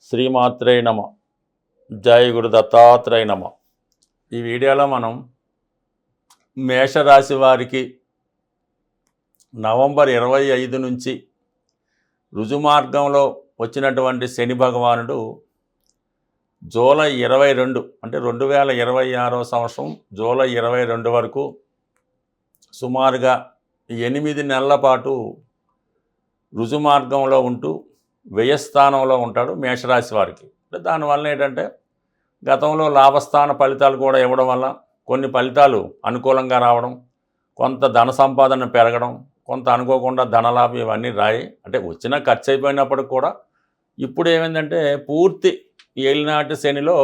శ్రీమాత్రే నమ. జై గురు దత్తాత్రేయ నమ. ఈ వీడియోలో మనం మేషరాశి వారికి నవంబర్ 25 నుంచి రుజుమార్గంలో వచ్చినటువంటి శని భగవానుడు జూలై 22 అంటే 2026 సంవత్సరం జూలై 22 వరకు సుమారుగా 8 నెలల పాటు రుజుమార్గంలో ఉంటూ వ్యయస్థానంలో ఉంటాడు మేషరాశి వారికి. దానివల్ల ఏంటంటే గతంలో లాభస్థాన ఫలితాలు కూడా ఇవ్వడం వల్ల కొన్ని ఫలితాలు అనుకూలంగా రావడం, కొంత ధన సంపాదన పెరగడం, కొంత అనుకోకుండా ధనలాభం ఇవన్నీ రాయి. అంటే వచ్చిన ఖర్చు అయిపోయినప్పటికి కూడా ఇప్పుడు ఏమైందంటే పూర్తి ఏలినాటి శనిలో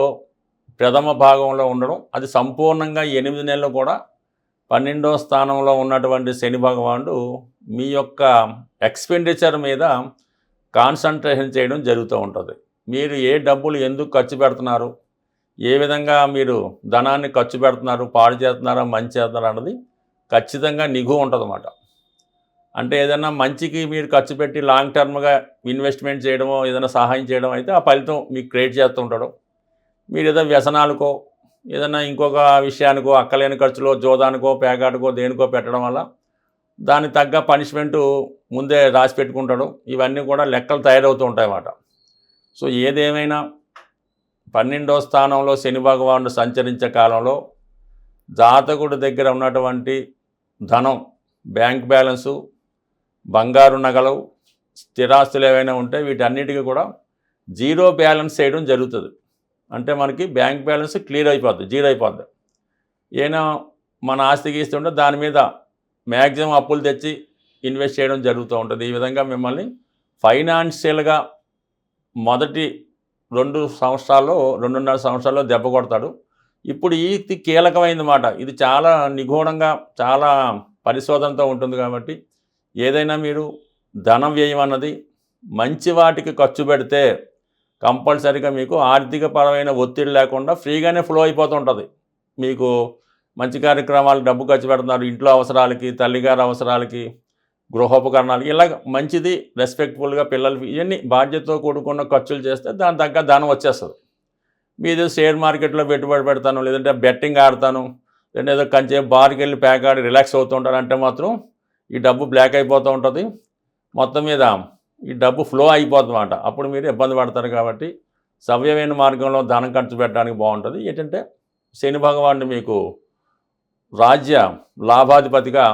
ప్రథమ భాగంలో ఉండడం, అది సంపూర్ణంగా 8 నెలలు కూడా 12వ స్థానంలో ఉన్నటువంటి శని భగవానుడు మీ యొక్క ఎక్స్పెండిచర్ మీద కాన్సన్ట్రేషన్ చేయడం జరుగుతూ ఉంటుంది. మీరు ఏ డబ్బులు ఎందుకు ఖర్చు పెడుతున్నారు, ఏ విధంగా మీరు ధనాన్ని ఖర్చు పెడుతున్నారు, పాడు చేస్తున్నారా మంచి చేస్తున్నారా అన్నది ఖచ్చితంగా నిఘు ఉంటుంది అన్నమాట. అంటే ఏదైనా మంచికి మీరు ఖర్చు పెట్టి లాంగ్ టర్మ్గా ఇన్వెస్ట్మెంట్ చేయడమో ఏదైనా సహాయం చేయడం అయితే ఆ ఫలితం మీకు క్రియేట్ చేస్తూ ఉంటాడు. మీరు ఏదో వ్యసనాలకో ఏదైనా ఇంకొక విషయానికో అక్కలేని ఖర్చులో జోదానికో పేకాటకో దేనికో పెట్టడం వల్ల దానికి తగ్గ పనిష్మెంటు ముందే రాసి పెట్టుకుంటాడు. ఇవన్నీ కూడా లెక్కలు తయారవుతూ ఉంటాయి అన్నమాట. సో ఏదేమైనా 12వ స్థానంలో శని భగవానుడు సంచరించే కాలంలో జాతకుడి దగ్గర ఉన్నటువంటి ధనం, బ్యాంక్ బ్యాలెన్సు, బంగారు నగలు, స్థిరాస్తులు ఏవైనా ఉంటే వీటన్నిటికీ కూడా జీరో బ్యాలెన్స్ చేయడం జరుగుతుంది. అంటే మనకి బ్యాంక్ బ్యాలెన్స్ క్లియర్ అయిపోద్ది, జీరో అయిపోద్ది. ఏమైనా మన ఆస్తికి ఇస్తుంటే దాని మీద మ్యాక్సిమం అప్పులు తెచ్చి ఇన్వెస్ట్ చేయడం జరుగుతూ ఉంటుంది. ఈ విధంగా మిమ్మల్ని ఫైనాన్షియల్గా మొదటి 2 సంవత్సరాల్లో 2.5 సంవత్సరాల్లో దెబ్బ కొడతాడు. ఇప్పుడు ఇది కీలకమైంది మాట. ఇది చాలా నిగూఢంగా చాలా పరిశోధనతో ఉంటుంది కాబట్టి ఏదైనా మీరు ధన వ్యయం అన్నది మంచి వాటికి ఖర్చు పెడితే కంపల్సరీగా మీకు ఆర్థికపరమైన ఒత్తిడి లేకుండా ఫ్రీగానే ఫ్లో అయిపోతూ ఉంటుంది. మీకు మంచి కార్యక్రమాలు డబ్బు ఖర్చు పెడుతున్నారు, ఇంట్లో అవసరాలకి, తల్లిగారి అవసరాలకి, గృహోపకరణాలకి, ఇలా మంచిది రెస్పెక్ట్ఫుల్గా పిల్లలకి ఇవన్నీ బాధ్యతతో కూడుకున్న ఖర్చులు చేస్తే దాని తగ్గ ధనం వచ్చేస్తుంది. మీరు షేర్ మార్కెట్లో పెట్టుబడి పెడతాను, లేదంటే బెట్టింగ్ ఆడతాను, లేదంటే ఏదో కంచే బార్కి వెళ్ళి ఆడి రిలాక్స్ అవుతూ ఉంటారు అంటే మాత్రం ఈ డబ్బు బ్లాక్ అయిపోతూ ఉంటుంది. మొత్తం మీద ఈ డబ్బు ఫ్లో అయిపోతుంది అన్నమాట. అప్పుడు మీరు ఇబ్బంది పడతారు. కాబట్టి సవ్యమైన మార్గంలో ధనం ఖర్చు పెట్టడానికి బాగుంటుంది. ఏంటంటే శని భగవానుడు మీకు రాజ్య లాభాధిపతిగా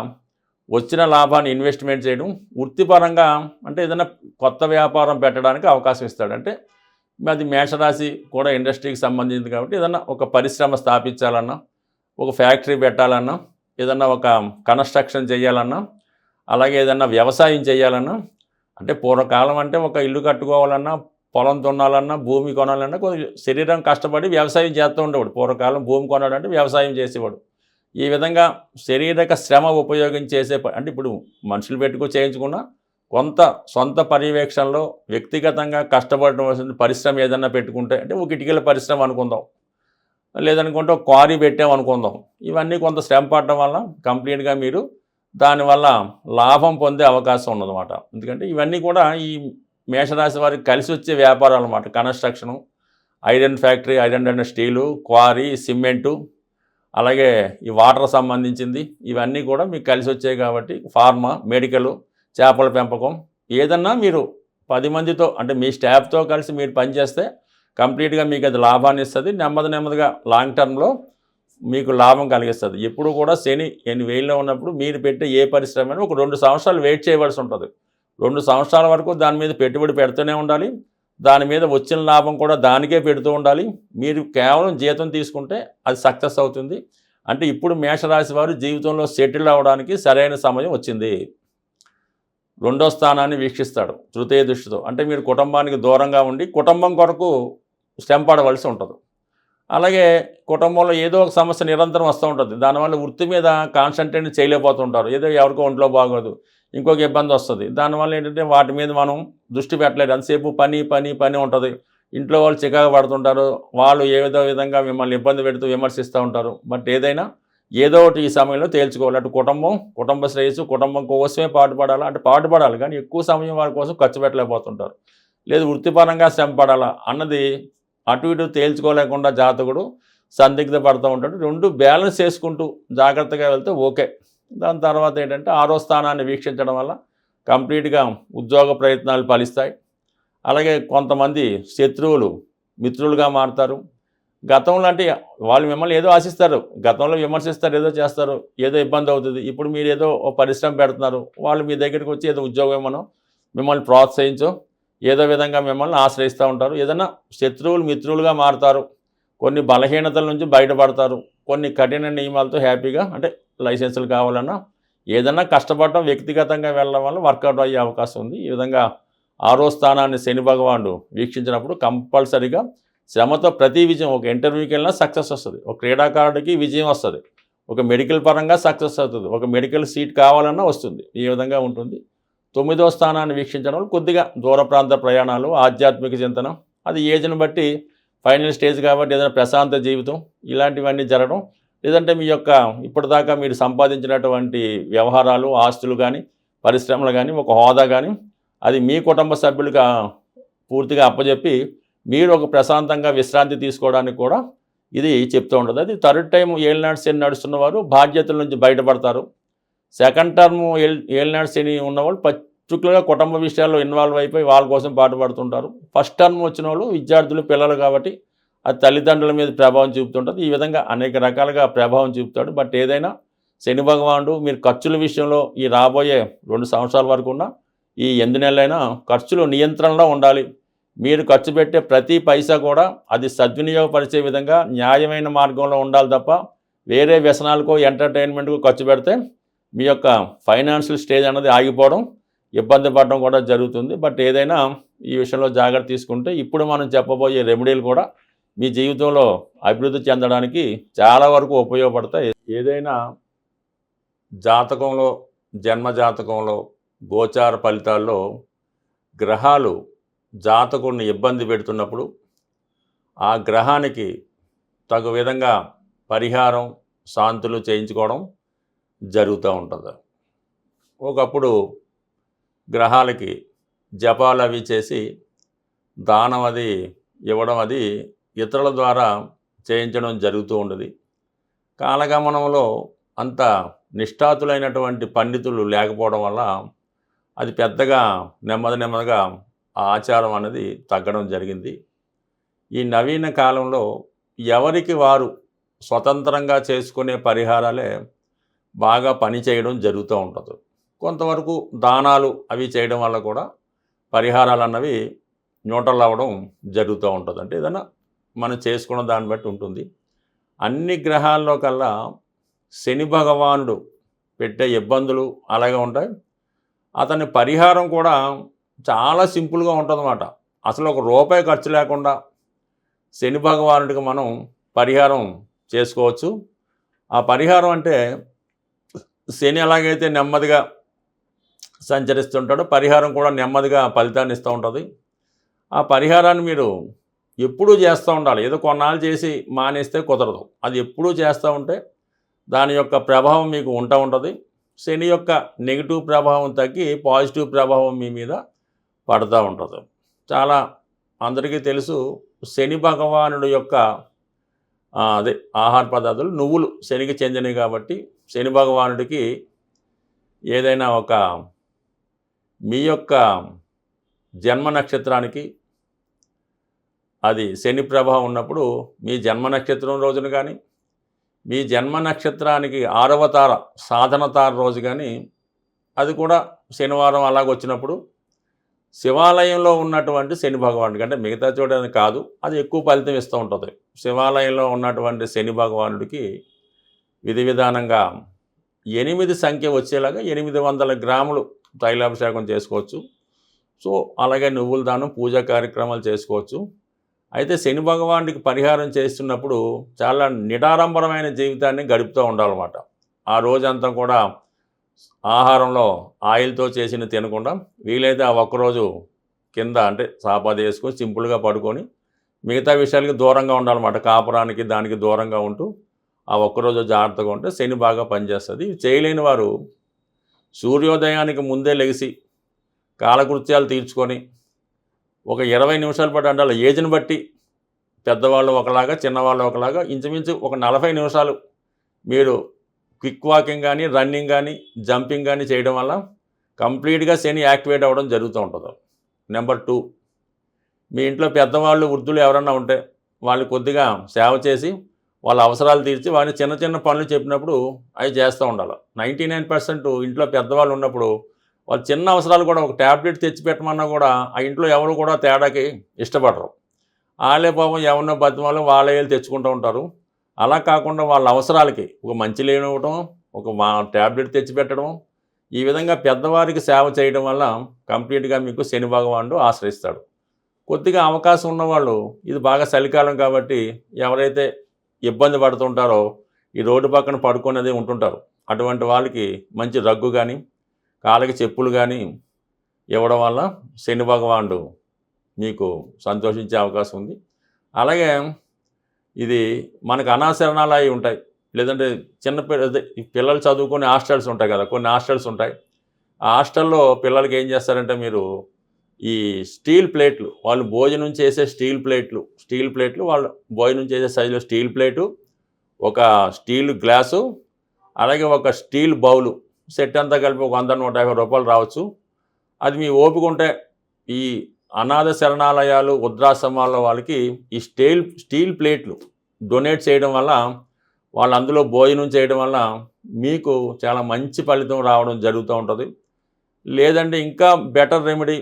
వచ్చిన లాభాన్ని ఇన్వెస్ట్మెంట్ చేయడం, వృత్తిపరంగా అంటే ఏదైనా కొత్త వ్యాపారం పెట్టడానికి అవకాశం ఇస్తాడు. అంటే అది మేషరాశి కూడా ఇండస్ట్రీకి సంబంధించింది కాబట్టి ఏదన్నా ఒక పరిశ్రమ స్థాపించాలన్నా, ఒక ఫ్యాక్టరీ పెట్టాలన్నా, ఏదన్నా ఒక కన్స్ట్రక్షన్ చేయాలన్నా, అలాగే ఏదన్నా వ్యవసాయం చేయాలన్నా, అంటే పూర్వకాలం అంటే ఒక ఇల్లు కట్టుకోవాలన్నా, పొలం దున్నాలన్నా, భూమి కొనాలన్నా కొంచెం శరీరం కష్టపడి వ్యవసాయం చేస్తూ ఉండేవాడు. పూర్వకాలం భూమి కొనాలంటే వ్యవసాయం చేసేవాడు. ఈ విధంగా శారీరక శ్రమ ఉపయోగించేసే అంటే ఇప్పుడు మనుషులు పెట్టుకు చేయించుకున్నా కొంత సొంత పర్యవేక్షణలో వ్యక్తిగతంగా కష్టపడవలసిన పరిశ్రమ ఏదన్నా పెట్టుకుంటే, అంటే ఒక ఇటుకల పరిశ్రమ అనుకుందాం, లేదనుకుంటే ఒక క్వారీ పెట్టామనుకుందాం, ఇవన్నీ కొంత శ్రమ పడడం వల్ల కంప్లీట్గా మీరు దానివల్ల లాభం పొందే అవకాశం ఉన్నదన్నమాట. ఎందుకంటే ఇవన్నీ కూడా ఈ మేషరాశి వారికి కలిసి వచ్చే వ్యాపారాలు అన్నమాట. Construction, iron factory, iron and steel, quarry, cement, అలాగే ఈ వాటర్ సంబంధించింది, ఇవన్నీ కూడా మీకు కలిసి వచ్చాయి. కాబట్టి ఫార్మా, మెడికల్, చేపల పెంపకం, ఏదన్నా మీరు 10 మందితో అంటే మీ స్టాఫ్తో కలిసి మీరు పనిచేస్తే కంప్లీట్గా మీకు అది లాభాన్ని ఇస్తుంది. నెమ్మదిగా లాంగ్ టర్మ్లో మీకు లాభం కలిగిస్తుంది. ఎప్పుడు కూడా శని 8,000లో ఉన్నప్పుడు మీరు పెట్టే ఏ పరిశ్రమ ఒక 2 సంవత్సరాలు వెయిట్ చేయవలసి ఉంటుంది. 2 సంవత్సరాల వరకు దాని మీద పెట్టుబడి పెడుతూనే ఉండాలి. దాని మీద వచ్చిన లాభం కూడా దానికే పెడుతూ ఉండాలి. మీరు కేవలం జీతం తీసుకుంటే అది సక్సెస్ అవుతుంది. అంటే ఇప్పుడు మేషరాశి వారు జీవితంలో సెటిల్ అవ్వడానికి సరైన సమయం వచ్చింది. 2వ స్థానాన్ని వీక్షిస్తాడు తృతీయ దృష్టితో. అంటే మీరు కుటుంబానికి దూరంగా ఉండి కుటుంబం కొరకు శ్రమ పడవలసి ఉంటుంది. అలాగే కుటుంబంలో ఏదో ఒక సమస్య నిరంతరం వస్తూ ఉంటుంది. దానివల్ల వృత్తి మీద కాన్సన్ట్రేట్ చేయలేకపోతుంటారు. ఏదో ఎవరికో ఒంట్లో బాగోదు, ఇంకొక ఇబ్బంది వస్తుంది. దానివల్ల ఏంటంటే వాటి మీద మనం దృష్టి పెట్టలేదు. అంతసేపు పని ఉంటుంది. ఇంట్లో వాళ్ళు చికాకు పడుతుంటారు. వాళ్ళు ఏదో విధంగా మిమ్మల్ని ఇబ్బంది పెడుతూ విమర్శిస్తూ ఉంటారు. బట్ ఏదైనా ఏదో ఒకటి ఈ సమయంలో తేల్చుకోవాలి. అటు కుటుంబ శ్రేయస్సు, కుటుంబం కోసమే పాటుపడాలి. అంటే పాటుపడాలి కానీ ఎక్కువ సమయం వారి కోసం ఖర్చు పెట్టలేకపోతుంటారు. లేదు వృత్తిపరంగా శ్రమ పడాలా అన్నది అటు ఇటు తేల్చుకోలేకుండా జాతకుడు సందిగ్ధ పడుతూ ఉంటాడు. రెండు బ్యాలెన్స్ చేసుకుంటూ జాగ్రత్తగా వెళ్తే ఓకే. దాని తర్వాత ఏంటంటే 6వ స్థానాన్ని వీక్షించడం వల్ల కంప్లీట్గా ఉద్యోగ ప్రయత్నాలు ఫలిస్తాయి. అలాగే కొంతమంది శత్రువులు మిత్రులుగా మారుతారు. గతంలో అంటే వాళ్ళు మిమ్మల్ని ఏదో ఆశిస్తారు, గతంలో విమర్శిస్తారు, ఏదో చేస్తారు, ఏదో ఇబ్బంది అవుతుంది. ఇప్పుడు మీరు ఏదో ఓ పరిశ్రమ పెడుతున్నారు, వాళ్ళు మీ దగ్గరికి వచ్చి ఏదో ఉద్యోగం ఇవ్వనో మిమ్మల్ని ప్రోత్సహించో ఏదో విధంగా మిమ్మల్ని ఆశ్రయిస్తూ ఉంటారు. ఏదైనా శత్రువులు మిత్రులుగా మారుతారు. కొన్ని బలహీనతల నుంచి బయటపడతారు. కొన్ని కఠిన నియమాలతో హ్యాపీగా అంటే లైసెన్సులు కావాలన్నా ఏదన్నా కష్టపడటం వ్యక్తిగతంగా వెళ్ళడం వల్ల వర్కౌట్ అయ్యే అవకాశం ఉంది. ఈ విధంగా 6వ స్థానాన్ని శని భగవానుడు వీక్షించినప్పుడు కంపల్సరిగా శ్రమతో ప్రతి విజయం, ఒక ఇంటర్వ్యూకి వెళ్ళినా సక్సెస్ వస్తుంది, ఒక క్రీడాకారుడికి విజయం వస్తుంది, ఒక మెడికల్ పరంగా సక్సెస్ అవుతుంది, ఒక మెడికల్ సీట్ కావాలన్నా వస్తుంది. ఈ విధంగా ఉంటుంది. 9వ స్థానాన్ని వీక్షించడం వల్ల కొద్దిగా దూర ప్రాంత ప్రయాణాలు, ఆధ్యాత్మిక చింతన, అది ఏజ్ని బట్టి ఫైనల్ స్టేజ్ కాబట్టి ఏదైనా ప్రశాంత జీవితం ఇలాంటివన్నీ జరగడం, లేదంటే మీ యొక్క ఇప్పటిదాకా మీరు సంపాదించినటువంటి వ్యవహారాలు, ఆస్తులు కానీ, పరిశ్రమలు కానీ, ఒక హోదా కానీ అది మీ కుటుంబ సభ్యులుగా పూర్తిగా అప్పచెప్పి మీరు ఒక ప్రశాంతంగా విశ్రాంతి తీసుకోవడానికి కూడా ఇది చెప్తూ ఉంటుంది. అది థర్డ్ టైం ఏలినాటి శని నడుస్తున్న వారు బాధ్యతల నుంచి బయటపడతారు. సెకండ్ టర్మ్ ఏలినాటి శని ఉన్నవాళ్ళు పర్టికులర్గా కుటుంబ విషయాల్లో ఇన్వాల్వ్ అయిపోయి వాళ్ళ కోసం పాటుపడుతుంటారు. ఫస్ట్ టర్మ్ వచ్చిన వాళ్ళు విద్యార్థులు, పిల్లలు కాబట్టి అది తల్లిదండ్రుల మీద ప్రభావం చూపుతుంటుంది. ఈ విధంగా అనేక రకాలుగా ప్రభావం చూపుతాడు. బట్ ఏదైనా శని భగవానుడు మీరు ఖర్చుల విషయంలో ఈ రాబోయే 2 సంవత్సరాల వరకు ఉన్న ఈ 8 నెలలైనా ఖర్చులు నియంత్రణలో ఉండాలి. మీరు ఖర్చు పెట్టే ప్రతి పైసా కూడా అది సద్వినియోగపరిచే విధంగా న్యాయమైన మార్గంలో ఉండాలి తప్ప వేరే వ్యసనాలకో ఎంటర్టైన్మెంట్కో ఖర్చు పెడితే మీ యొక్క ఫైనాన్షియల్ స్టేజ్ అన్నది ఆగిపోవడం, ఇబ్బంది పడడం కూడా జరుగుతుంది. బట్ ఏదైనా ఈ విషయంలో జాగ్రత్త తీసుకుంటే ఇప్పుడు మనం చెప్పబోయే రెమెడీలు కూడా మీ జీవితంలో అభివృద్ధి చెందడానికి చాలా వరకు ఉపయోగపడతాయి. ఏదైనా జాతకంలో, జన్మ జాతకంలో, గోచార ఫలితాల్లో గ్రహాలు జాతకుడిని ఇబ్బంది పెడుతున్నప్పుడు ఆ గ్రహానికి తగు విధంగా పరిహారం, శాంతులు చేయించుకోవడం జరుగుతూ ఉంటుంది. ఒకప్పుడు గ్రహాలకి జపాలు అవి చేసి దానం అది ఇవ్వడం అది ఇతరుల ద్వారా చేయించడం జరుగుతూ ఉండేది. కాలగమనంలో అంత నిష్ఠాతులైనటువంటి పండితులు లేకపోవడం వల్ల అది పెద్దగా నెమ్మదిగా ఆ ఆచారం అనేది తగ్గడం జరిగింది. ఈ నవీన కాలంలో ఎవరికి వారు స్వతంత్రంగా చేసుకునే పరిహారాలే బాగా పనిచేయడం జరుగుతూ ఉంటుంది. కొంతవరకు దానాలు అవి చేయడం వల్ల కూడా పరిహారాలు అన్నవి న్యూట్రల్ అవ్వడం జరుగుతూ ఉంటుంది. అంటే ఏదైనా మనం చేసుకున్న దాన్ని బట్టి ఉంటుంది. అన్ని గ్రహాల్లో కల్లా శని భగవానుడు పెట్టే ఇబ్బందులు అలాగే ఉంటాయి. అతని పరిహారం కూడా చాలా సింపుల్గా ఉంటుందన్నమాట. అసలు ఒక రూపాయి ఖర్చు లేకుండా శని భగవానుడికి మనం పరిహారం చేసుకోవచ్చు. ఆ పరిహారం అంటే శని ఎలాగైతే నెమ్మదిగా సంచరిస్తుంటాడో పరిహారం కూడా నెమ్మదిగా ఫలితాన్ని ఇస్తూ ఉంటుంది. ఆ పరిహారాన్ని మీరు ఎప్పుడూ చేస్తూ ఉండాలి. ఏదో కొన్నాళ్ళు చేసి మానేస్తే కుదరదు. అది ఎప్పుడూ చేస్తూ ఉంటే దాని యొక్క ప్రభావం మీకు ఉంటుంది. శని యొక్క నెగిటివ్ ప్రభావం తగ్గి పాజిటివ్ ప్రభావం మీ మీద పడుతూ ఉంటుంది. చాలా అందరికీ తెలుసు శని భగవానుడు యొక్క అదే ఆహార పదార్థాలు నువ్వులు శనికి చెందినవి కాబట్టి శని భగవానుడికి ఏదైనా ఒక మీ యొక్క జన్మ నక్షత్రానికి అది శని ప్రభావం ఉన్నప్పుడు మీ జన్మ నక్షత్రం రోజున కానీ మీ జన్మ నక్షత్రానికి 6వ తార సాధన తార రోజు కానీ అది కూడా శనివారం అలాగొచ్చినప్పుడు శివాలయంలో ఉన్నటువంటి శని భగవానుడికి అంటే మిగతా చోట కాదు అది ఎక్కువ ఫలితం ఇస్తూ ఉంటుంది. శివాలయంలో ఉన్నటువంటి శని భగవానుడికి విధి విధానంగా 8 సంఖ్య వచ్చేలాగా 800 గ్రాములు తైలాభిషేకం చేసుకోవచ్చు. సో అలాగే నువ్వుల దానం పూజా కార్యక్రమాలు చేసుకోవచ్చు. అయితే శని భగవానుడికి పరిహారం చేస్తున్నప్పుడు చాలా నిడారంభరమైన జీవితాన్ని గడుపుతూ ఉండాలన్నమాట. ఆ రోజంతా కూడా ఆహారంలో ఆయిల్తో చేసిన తినకుండా వీలైతే ఆ ఒక్కరోజు కింద అంటే సాపాది వేసుకొని సింపుల్గా పడుకొని మిగతా విషయాలకి దూరంగా ఉండాలన్నమాట. కాపురానికి దానికి దూరంగా ఉంటూ ఆ ఒక్కరోజు జాగ్రత్తగా ఉంటే శని బాగా పనిచేస్తుంది. చేయలేని వారు సూర్యోదయానికి ముందే లెగిసి కాలకృత్యాలు తీర్చుకొని ఒక 20 నిమిషాల పాటు అంటే వాళ్ళ ఏజ్ని బట్టి పెద్దవాళ్ళు ఒకలాగా, చిన్నవాళ్ళు ఒకలాగా, ఇంచుమించు ఒక 40 నిమిషాలు మీరు క్విక్ వాకింగ్ కానీ, రన్నింగ్ కానీ, జంపింగ్ కానీ చేయడం వల్ల కంప్లీట్గా శని యాక్టివేట్ అవ్వడం జరుగుతూ ఉంటుంది. నెంబర్ 2, మీ ఇంట్లో పెద్దవాళ్ళు, వృద్ధులు ఎవరన్నా ఉంటే వాళ్ళు కొద్దిగా సేవ చేసి వాళ్ళ అవసరాలు తీర్చి వారిని చిన్న చిన్న పనులు చెప్పినప్పుడు అవి చేస్తూ ఉండాలి. 99% ఇంట్లో పెద్దవాళ్ళు ఉన్నప్పుడు వాళ్ళు చిన్న అవసరాలు కూడా ఒక ట్యాబ్లెట్ తెచ్చిపెట్టమన్నా కూడా ఆ ఇంట్లో ఎవరు కూడా తేడాకి ఇష్టపడరు. వాళ్ళే పాపం ఎవరినో బతిమాలో వాళ్ళే వెళ్ళి తెచ్చుకుంటూ ఉంటారు. అలా కాకుండా వాళ్ళ అవసరాలకి ఒక మంచి లేనివ్వటం, ఒక ట్యాబ్లెట్ తెచ్చిపెట్టడం, ఈ విధంగా పెద్దవారికి సేవ చేయడం వల్ల కంప్లీట్గా మీకు శని భగవానుడు ఆశ్రయిస్తాడు. కొద్దిగా అవకాశం ఉన్నవాళ్ళు, ఇది బాగా చలికాలం కాబట్టి ఎవరైతే ఇబ్బంది పడుతుంటారో ఈ రోడ్డు పక్కన పడుకునేది ఉంటుంటారు, అటువంటి వాళ్ళకి మంచి రగ్గు కానీ, కాళ్ళకి చెప్పులు కానీ ఇవ్వడం వల్ల శని భగవానుడు మీకు సంతోషించే అవకాశం ఉంది. అలాగే ఇది మనకు అనాశరణాలు అవి ఉంటాయి, లేదంటే పిల్లలు చదువుకునే హాస్టల్స్ ఉంటాయి కదా, కొన్ని హాస్టల్స్ ఉంటాయి. ఆ హాస్టల్లో పిల్లలకి ఏం చేస్తారంటే మీరు ఈ స్టీల్ ప్లేట్లు, వాళ్ళు భోజనం చేసే స్టీల్ ప్లేట్లు వాళ్ళు భోజనం చేసే సైజులో స్టీల్ ప్లేటు, ఒక స్టీల్ గ్లాసు, అలాగే ఒక స్టీల్ బౌలు సెట్ అంతా కలిపి ఒక 100-150 రూపాయలు రావచ్చు. అది మీ ఓపిక ఉంటే ఈ అనాథ శరణాలయాలు, వృద్ధాశ్రమాల వాళ్ళకి ఈ స్టీల్ ప్లేట్లు డొనేట్ చేయడం వల్ల, వాళ్ళు అందులో భోజనం చేయడం వల్ల మీకు చాలా మంచి ఫలితం రావడం జరుగుతూ ఉంటుంది. లేదంటే ఇంకా బెటర్ రెమెడీ,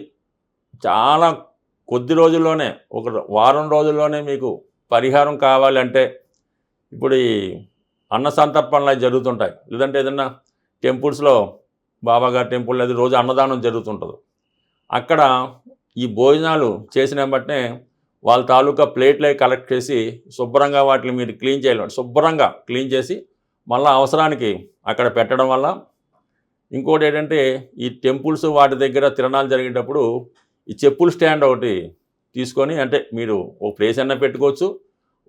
చాలా కొద్ది రోజుల్లోనే, ఒక వారం రోజుల్లోనే మీకు పరిహారం కావాలంటే ఇప్పుడు ఈ అన్న సంతర్పణలు జరుగుతుంటాయి, లేదంటే ఏదన్నా టెంపుల్స్లో బాబాగారి టెంపుల్ అది రోజు అన్నదానం జరుగుతుంటుంది. అక్కడ ఈ భోజనాలు చేసిన వెంటనే వాళ్ళ తాలూకా ప్లేట్లు కలెక్ట్ చేసి శుభ్రంగా వాటిని మీరు క్లీన్ చేయాలి. శుభ్రంగా క్లీన్ చేసి మళ్ళీ అవసరానికి అక్కడ పెట్టడం వల్ల, ఇంకోటి ఏంటంటే ఈ టెంపుల్స్ వాటి దగ్గర తిరణాలు జరిగేటప్పుడు ఈ చెప్పుల స్టాండ్ ఒకటి తీసుకొని, అంటే మీరు ఒక ప్లేస్ అయినా పెట్టుకోవచ్చు,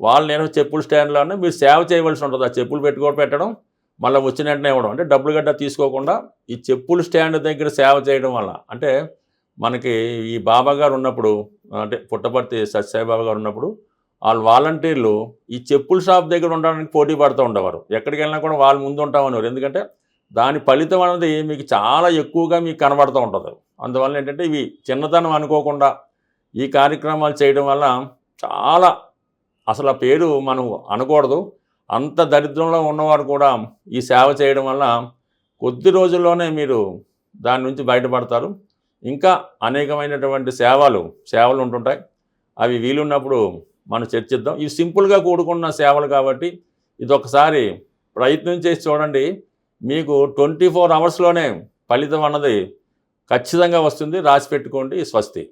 వాళ్ళు నేను చెప్పుల స్టాండ్లోనే మీరు సేవ చేయవలసి ఉంటుంది. ఆ చెప్పులు పెట్టడం మళ్ళీ వచ్చిన వెంటనే ఇవ్వడం, అంటే డబ్బులు గట్రా తీసుకోకుండా ఈ చెప్పుల స్టాండ్ దగ్గర సేవ చేయడం వల్ల, అంటే మనకి ఈ బాబా గారు ఉన్నప్పుడు, అంటే పుట్టపర్తి సత్యసాయి బాబా గారు ఉన్నప్పుడు వాళ్ళు వాలంటీర్లు ఈ చెప్పుల షాప్ దగ్గర ఉండడానికి పోటీ పడుతూ ఉండేవారు. ఎక్కడికి వెళ్ళినా కూడా వాళ్ళు ముందు ఉంటామనేవారు. ఎందుకంటే దాని ఫలితం అనేది మీకు చాలా ఎక్కువగా మీకు కనబడుతూ ఉంటుంది. అందువల్ల ఏంటంటే ఇవి చిన్నతనం అనుకోకుండా ఈ కార్యక్రమాలు చేయడం వల్ల చాలా, అసలు ఆ పేరు మనం అనకూడదు, అంత దరిద్రంలో ఉన్నవారు కూడా ఈ సేవ చేయడం వల్ల కొద్ది రోజుల్లోనే మీరు దాని నుంచి బయటపడతారు. ఇంకా అనేకమైనటువంటి సేవలు ఉంటుంటాయి, అవి వీలున్నప్పుడు మనం చర్చిద్దాం. ఇవి సింపుల్గా కూడుకున్న సేవలు కాబట్టి ఇది ఒకసారి ప్రయత్నం చేసి చూడండి. మీకు 24 అవర్స్లోనే ఫలితం అన్నది ఖచ్చితంగా వస్తుంది. రాసి పెట్టుకోండి. స్వస్తి.